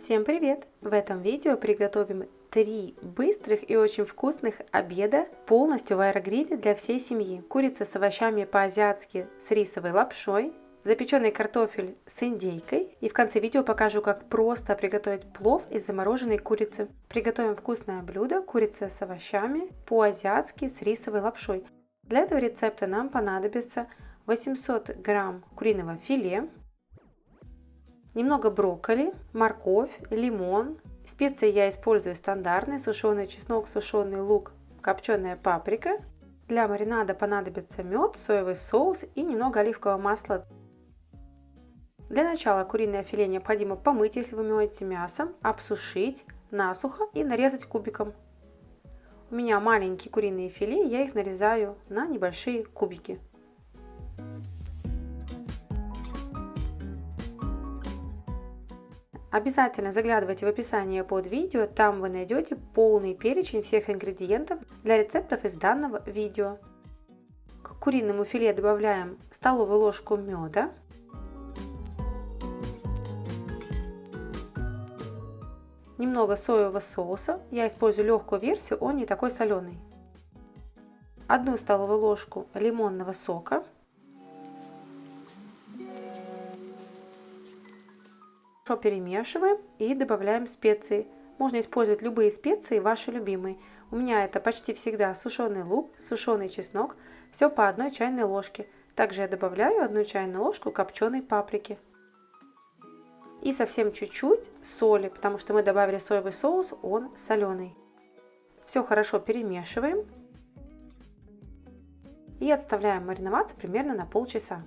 Всем привет! В этом видео приготовим 3 быстрых и очень вкусных обеда полностью в аэрогриле для всей семьи. Курица с овощами по-азиатски с рисовой лапшой, запеченный картофель с индейкой и в конце видео покажу, как просто приготовить плов из замороженной курицы. Приготовим вкусное блюдо курица с овощами по-азиатски с рисовой лапшой. Для этого рецепта нам понадобится 800 грамм куриного филе, немного брокколи, морковь, лимон. Специи я использую стандартные: сушеный чеснок, сушеный лук, копченая паприка. Для маринада понадобится мед, соевый соус и немного оливкового масла. Для начала куриное филе необходимо помыть, если вы моете мясо, обсушить насухо и нарезать кубиком. У меня маленькие куриные филе, я их нарезаю на небольшие кубики. Обязательно заглядывайте в описание под видео, там вы найдете полный перечень всех ингредиентов для рецептов из данного видео. К куриному филе добавляем столовую ложку меда, немного соевого соуса, я использую легкую версию, он не такой соленый, 1 столовую ложку лимонного сока, перемешиваем и добавляем специи. Можно использовать любые специи, ваши любимые. У меня это почти всегда сушеный лук, сушеный чеснок, все по 1 чайной ложке. Также я добавляю 1 чайную ложку копченой паприки. И совсем чуть-чуть соли, потому что мы добавили соевый соус, он соленый. Все хорошо перемешиваем и отставляем мариноваться примерно на полчаса.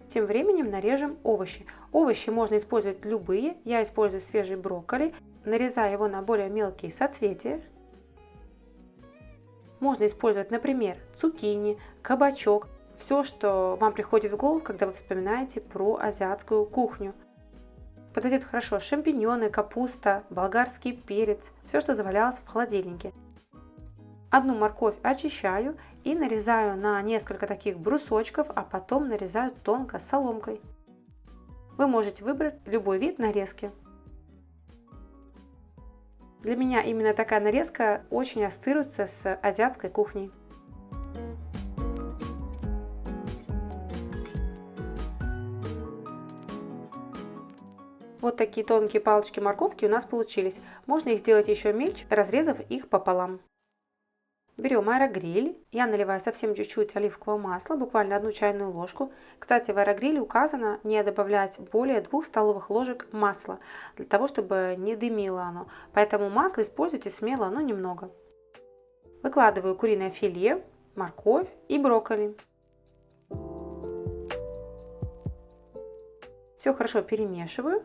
Тем временем нарежем овощи. Овощи можно использовать любые. Я использую свежий брокколи. Нарезаю его на более мелкие соцветия. Можно использовать, например, цукини, кабачок. Все, что вам приходит в голову, когда вы вспоминаете про азиатскую кухню. Подойдет хорошо шампиньоны, капуста, болгарский перец. Все, что завалялось в холодильнике. 1 морковь очищаю и нарезаю на несколько таких брусочков, а потом нарезаю тонко соломкой. Вы можете выбрать любой вид нарезки. Для меня именно такая нарезка очень ассоциируется с азиатской кухней. Вот такие тонкие палочки морковки у нас получились. Можно их сделать еще мельче, разрезав их пополам. Берем аэрогриль, я наливаю совсем чуть-чуть оливкового масла, буквально 1 чайную ложку. Кстати, в аэрогриле указано не добавлять более 2 столовых ложек масла, для того, чтобы не дымило оно. Поэтому масло используйте смело, но немного. Выкладываю куриное филе, морковь и брокколи. Все хорошо перемешиваю.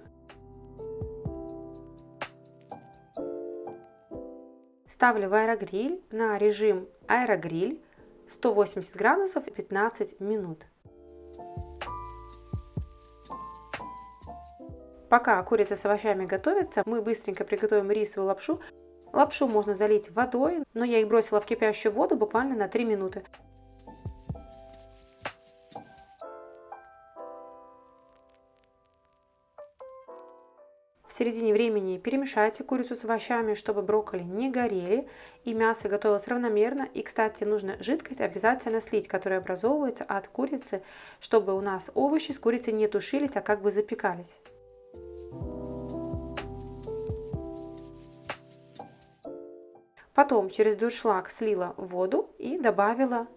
Ставлю в аэрогриль на режим аэрогриль 180 градусов 15 минут. Пока курица с овощами готовится, мы быстренько приготовим рисовую лапшу. Лапшу можно залить водой, но я их бросила в кипящую воду буквально на 3 минуты. В середине времени перемешайте курицу с овощами, чтобы брокколи не горели и мясо готовилось равномерно. И, кстати, нужно жидкость обязательно слить, которая образовывается от курицы, чтобы у нас овощи с курицей не тушились, а как бы запекались. Потом через дуршлаг слила воду и добавила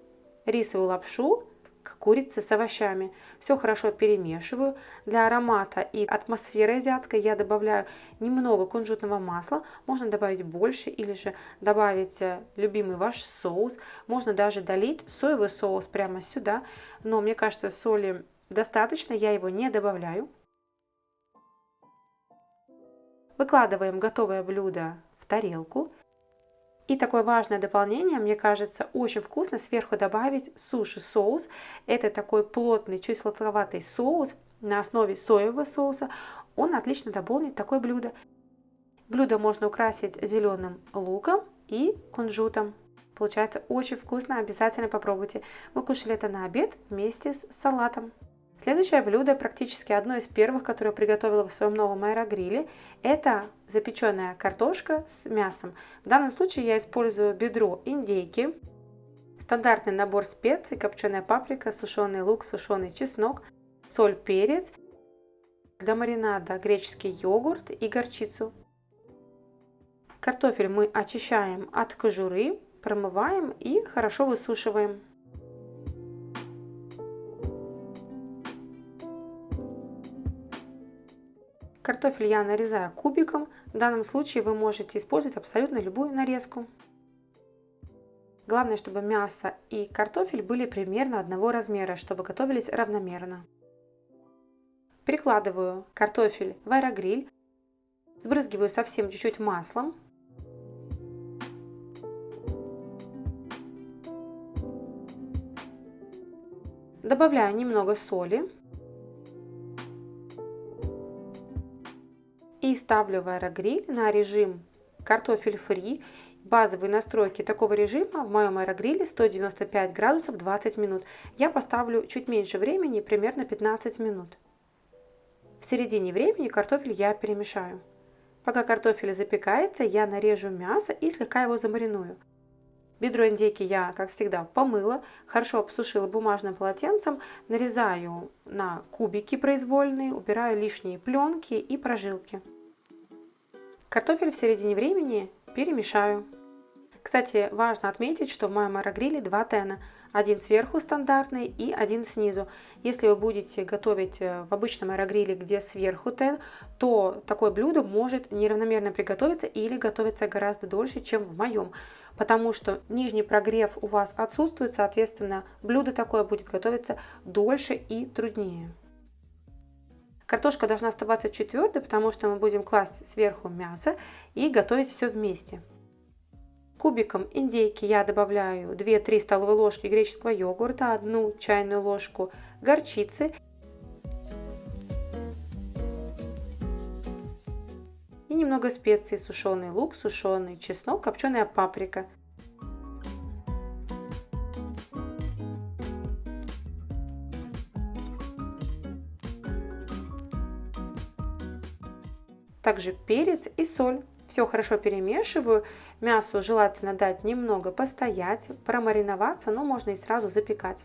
рисовую лапшу к курице с овощами. Все хорошо перемешиваю. Для аромата и атмосферы азиатской я добавляю немного кунжутного масла. Можно добавить больше или же добавить любимый ваш соус. Можно даже долить соевый соус прямо сюда. Но мне кажется, соли достаточно, я его не добавляю. Выкладываем готовое блюдо в тарелку. И такое важное дополнение, мне кажется, очень вкусно сверху добавить суши-соус. Это такой плотный, чуть сладковатый соус на основе соевого соуса. Он отлично дополнит такое блюдо. Блюдо можно украсить зеленым луком и кунжутом. Получается очень вкусно, обязательно попробуйте. Мы кушали это на обед вместе с салатом. Следующее блюдо, практически одно из первых, которое я приготовила в своем новом аэрогриле, это запеченная картошка с мясом. В данном случае я использую бедро индейки, стандартный набор специй, копченая паприка, сушеный лук, сушеный чеснок, соль, перец. Для маринада греческий йогурт и горчицу. Картофель мы очищаем от кожуры, промываем и хорошо высушиваем. Картофель я нарезаю кубиком. В данном случае вы можете использовать абсолютно любую нарезку. Главное, чтобы мясо и картофель были примерно одного размера, чтобы готовились равномерно. Перекладываю картофель в аэрогриль, сбрызгиваю совсем чуть-чуть маслом. Добавляю немного соли. И ставлю в аэрогриль на режим картофель фри. Базовые настройки такого режима в моем аэрогриле 195 градусов 20 минут. Я поставлю чуть меньше времени, примерно 15 минут. В середине времени картофель я перемешаю. Пока картофель запекается, я нарежу мясо и слегка его замариную. Бедро индейки я, как всегда, помыла, хорошо обсушила бумажным полотенцем, нарезаю на кубики произвольные, убираю лишние пленки и прожилки. Картофель в середине времени перемешаю. Кстати, важно отметить, что в моем аэрогриле два тена. Один сверху стандартный и один снизу. Если вы будете готовить в обычном аэрогриле, где сверху тен, то такое блюдо может неравномерно приготовиться или готовиться гораздо дольше, чем в моем. Потому что нижний прогрев у вас отсутствует, соответственно, блюдо такое будет готовиться дольше и труднее. Картошка должна оставаться чуть твердой, потому что мы будем класть сверху мясо и готовить все вместе. Кубиком индейки я добавляю 2-3 столовые ложки греческого йогурта, 1 чайную ложку горчицы и немного специй: сушеный лук, сушеный чеснок, копченая паприка. Также перец и соль. Все хорошо перемешиваю. Мясу желательно дать немного постоять, промариноваться, но можно и сразу запекать.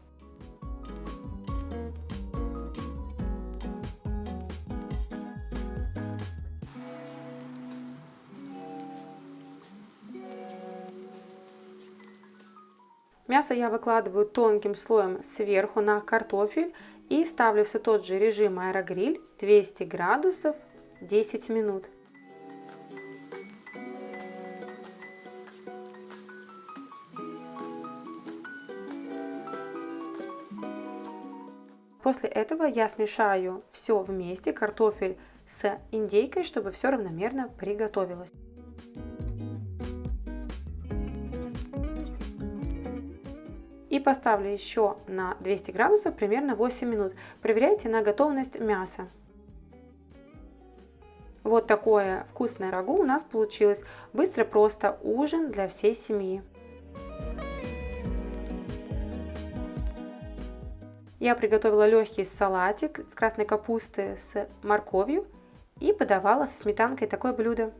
Мясо я выкладываю тонким слоем сверху на картофель и ставлю все тот же режим аэрогриль 200 градусов 10 минут. После этого я смешаю все вместе, картофель с индейкой, чтобы все равномерно приготовилось. И поставлю еще на 200 градусов примерно 8 минут. Проверяйте на готовность мяса. Вот такое вкусное рагу у нас получилось. Быстро, просто ужин для всей семьи. Я приготовила легкий салатик с красной капусты с морковью и подавала со сметанкой такое блюдо.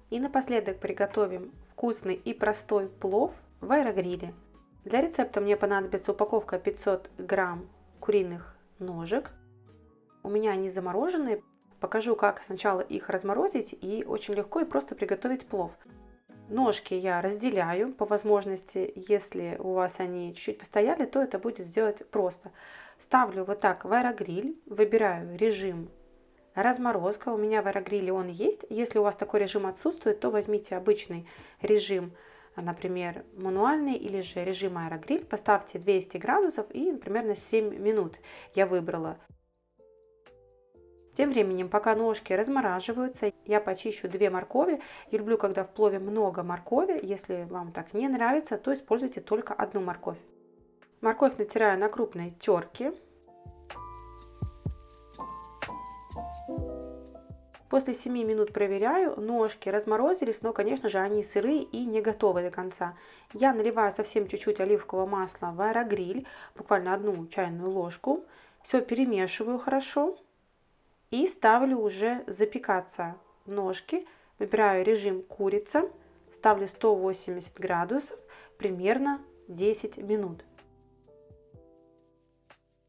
И напоследок приготовим вкусный и простой плов в аэрогриле. Для рецепта мне понадобится упаковка 500 грамм куриных ножек. У меня они замороженные. Покажу, как сначала их разморозить, и очень легко и просто приготовить плов. Ножки я разделяю по возможности. Если у вас они чуть-чуть постояли, то это будет сделать просто. Ставлю вот так в аэрогриль, выбираю режим разморозка. У меня в аэрогриле он есть. Если у вас такой режим отсутствует, то возьмите обычный режим, например, мануальный или же режим аэрогриль. Поставьте 200 градусов и примерно 7 минут я выбрала. Тем временем, пока ножки размораживаются, я почищу 2 моркови. Я люблю, когда в плове много моркови. Если вам так не нравится, то используйте только одну морковь. Морковь натираю на крупной терке. После 7 минут проверяю, ножки разморозились, но, конечно же, они сырые и не готовы до конца. Я наливаю совсем чуть-чуть оливкового масла в аэрогриль, буквально 1 чайную ложку. Все перемешиваю хорошо и ставлю уже запекаться ножки. Выбираю режим курица, ставлю 180 градусов, примерно 10 минут.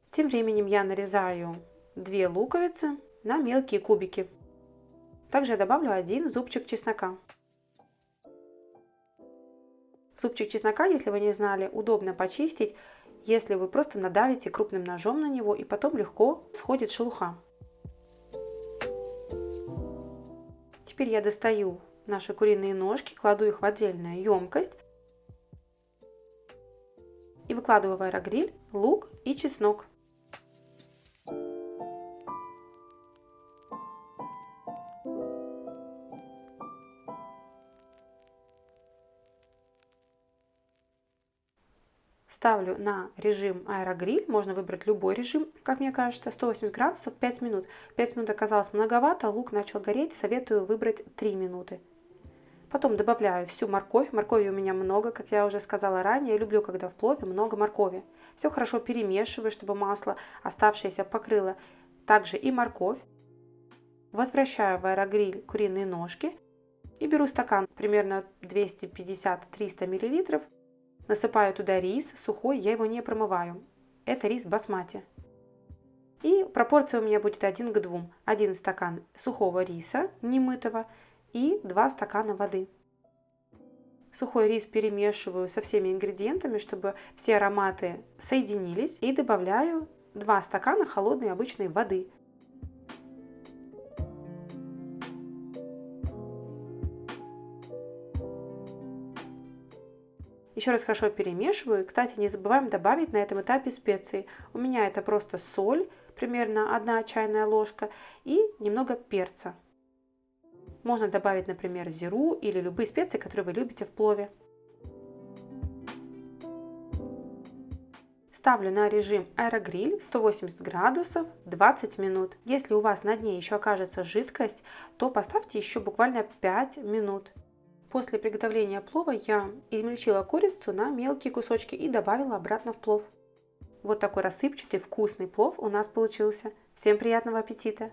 Тем временем я нарезаю 2 луковицы на мелкие кубики. Также я добавлю 1 зубчик чеснока. Зубчик чеснока, если вы не знали, удобно почистить, если вы просто надавите крупным ножом на него, и потом легко сходит шелуха. Теперь я достаю наши куриные ножки, кладу их в отдельную емкость и выкладываю в аэрогриль лук и чеснок. Ставлю на режим аэрогриль, можно выбрать любой режим, как мне кажется, 180 градусов, 5 минут. 5 минут оказалось многовато, лук начал гореть, советую выбрать 3 минуты. Потом добавляю всю морковь, моркови у меня много, как я уже сказала ранее, я люблю, когда в плове много моркови. Все хорошо перемешиваю, чтобы масло оставшееся покрыло также и морковь. Возвращаю в аэрогриль куриные ножки и беру стакан, примерно 250-300 мл. Насыпаю туда рис сухой, я его не промываю. Это рис басмати. И пропорция у меня будет 1 к 2. 1 стакан сухого риса, немытого, и 2 стакана воды. Сухой рис перемешиваю со всеми ингредиентами, чтобы все ароматы соединились. И добавляю 2 стакана холодной обычной воды. Еще раз хорошо перемешиваю. Кстати, не забываем добавить на этом этапе специи. У меня это просто соль, примерно 1 чайная ложка, и немного перца. Можно добавить, например, зиру или любые специи, которые вы любите в плове. Ставлю на режим аэрогриль 180 градусов 20 минут. Если у вас на дне еще окажется жидкость, то поставьте еще буквально 5 минут. После приготовления плова я измельчила курицу на мелкие кусочки и добавила обратно в плов. Вот такой рассыпчатый вкусный плов у нас получился. Всем приятного аппетита!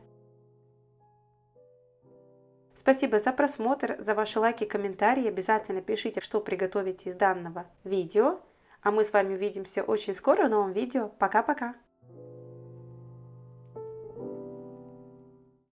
Спасибо за просмотр, за ваши лайки и комментарии. Обязательно пишите, что приготовите из данного видео. А мы с вами увидимся очень скоро в новом видео. Пока-пока!